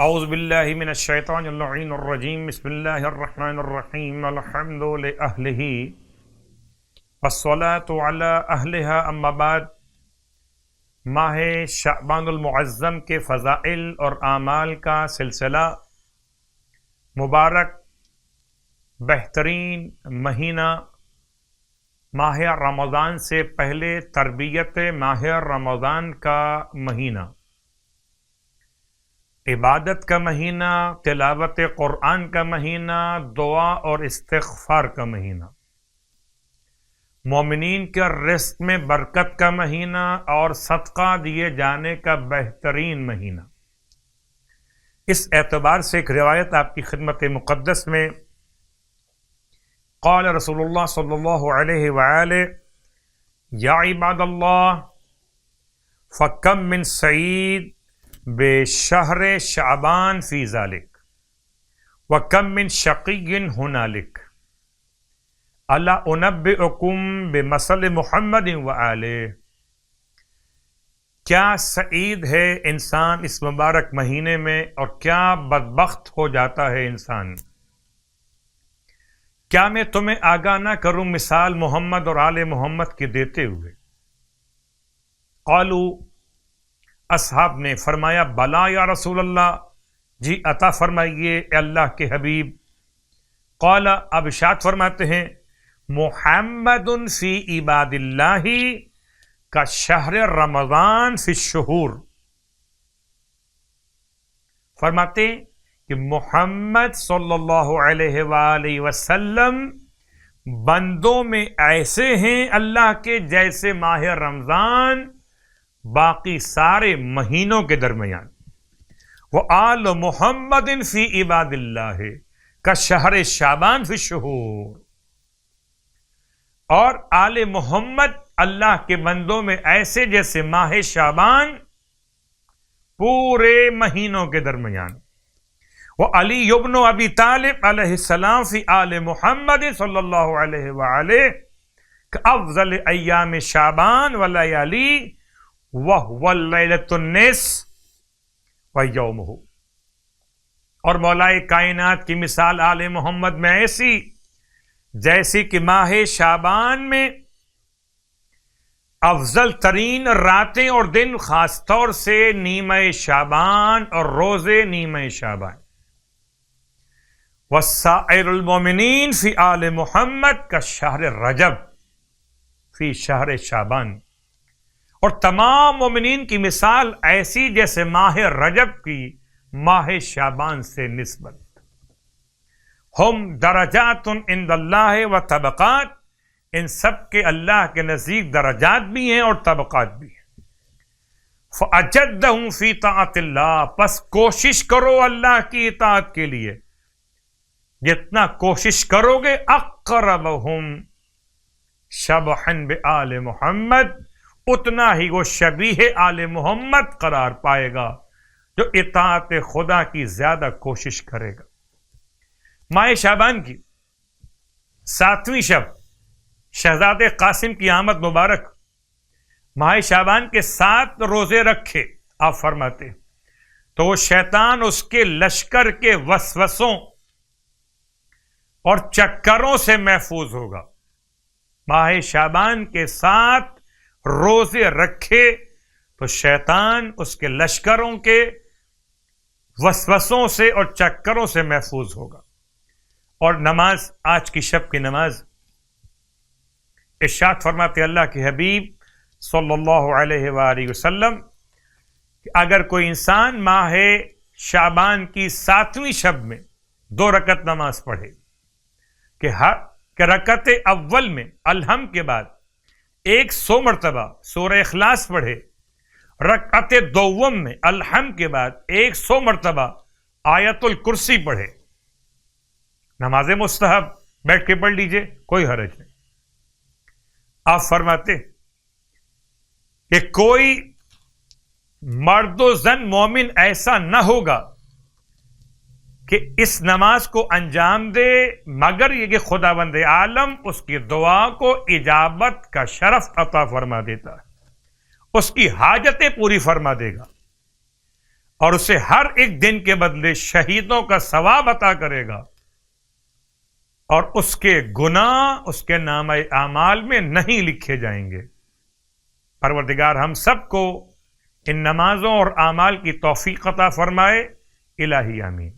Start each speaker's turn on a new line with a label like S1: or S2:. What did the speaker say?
S1: اعوذ باللہ من الشیطان اللعین الرجیم بسم اللہ الرحمن الرحیم الحمد لأہلہ والصلاة علی اہلہا اما بعد۔ ماہ شعبان المعظم کے فضائل اور اعمال کا سلسلہ، مبارک بہترین مہینہ ماہ رمضان سے پہلے تربیت ماہ رمضان کا مہینہ، عبادت کا مہینہ، تلاوت قرآن کا مہینہ، دعا اور استغفار کا مہینہ، مومنین کے رزق میں برکت کا مہینہ اور صدقہ دیے جانے کا بہترین مہینہ۔ اس اعتبار سے ایک روایت آپ کی خدمت مقدس میں، قال رسول اللہ صلی اللہ علیہ وآلہ یا عباد اللہ فکم من سعید بشہر شعبان فی ذالک وکم من شقی ہنالک الا انبئکم بمثل محمد وآلہ۔ کیا سعید ہے انسان اس مبارک مہینے میں، اور کیا بدبخت ہو جاتا ہے انسان۔ کیا میں تمہیں آگاہ نہ کروں مثال محمد اور آل محمد کی دیتے ہوئے؟ قالوا، اصحاب نے فرمایا، بلا یا رسول اللہ، جی عطا فرمائیے اے اللہ کے حبیب۔ قال، اب ارشاد فرماتے ہیں، محمد فی عباد اللہ کا شہر رمضان فی الشہور۔ فرماتے کہ محمد صلی اللہ علیہ وآلہ وسلم بندوں میں ایسے ہیں اللہ کے جیسے ماہ رمضان باقی سارے مہینوں کے درمیان۔ وآل محمد فی عباد اللہ کا شہر شعبان فی الشہور، اور آل محمد اللہ کے بندوں میں ایسے جیسے ماہ شعبان پورے مہینوں کے درمیان۔ وعلی ابن ابی طالب علیہ السلام فی آل محمد صلی اللہ علیہ وآلہ کافضل ایام شعبان ولیالی وَهُوَ اللَّيْلَةُ النِّصْفُ وَيَوْمُهُ۔ اور مولائے کائنات کی مثال آل محمد میں ایسی جیسی کہ ماہ شعبان میں افضل ترین راتیں اور دن، خاص طور سے نیمہ شعبان اور روزے نیمہ شعبان۔ وَالسَّائِرُ الْمُؤْمِنِينَ فِي آلِ محمد کا شہر رجب فی شہر شعبان۔ اور تمام مومنین کی مثال ایسی جیسے ماہ رجب کی ماہ شعبان سے نسبت۔ ہم درجات عند اللہ و طبقات، ان سب کے اللہ کے نزدیک درجات بھی ہیں اور طبقات بھی ہیں۔ فَأَجَدَّهُمْ فِي طَاعَةِ اللَّهِ، پس کوشش کرو اللہ کی اطاعت کے لیے، جتنا کوشش کرو گے اقربہم شبحا بآل محمد، اتنا ہی وہ شبیہ آل محمد قرار پائے گا جو اطاعت خدا کی زیادہ کوشش کرے گا۔ ماہ شعبان کی 7ویں شب شہزادے قاسم کی آمد مبارک، ماہ شعبان کے 7 روزے رکھے آپ فرماتے تو وہ شیطان اس کے لشکر کے وسوسوں اور چکروں سے محفوظ ہوگا۔ ماہ شعبان کے 7 روزے رکھے تو شیطان اس کے لشکروں کے وسوسوں سے اور چکروں سے محفوظ ہوگا۔ اور نماز، آج کی شب کی نماز، ارشاد فرماتے اللہ کے حبیب صلی اللہ علیہ وآلہ وسلم کہ اگر کوئی انسان ماہ شعبان کی 7ویں شب میں 2 رکعت نماز پڑھے کہ رکعت اول میں الحمد کے بعد 100 مرتبہ سورہ اخلاص پڑھے، رکعت دوم میں الحمد کے بعد 100 مرتبہ آیت الکرسی پڑھے، نماز مستحب بیٹھ کے پڑھ لیجئے، کوئی حرج نہیں۔ آپ فرماتے کہ کوئی مرد و زن مومن ایسا نہ ہوگا کہ اس نماز کو انجام دے مگر یہ کہ خداوند عالم اس کی دعا کو اجابت کا شرف عطا فرما دیتا ہے، اس کی حاجتیں پوری فرما دے گا۔ اور اسے ہر ایک دن کے بدلے شہیدوں کا ثواب عطا کرے گا، اور اس کے گناہ اس کے نامہ اعمال میں نہیں لکھے جائیں گے۔ پروردگار ہم سب کو ان نمازوں اور اعمال کی توفیق عطا فرمائے، الہی آمین۔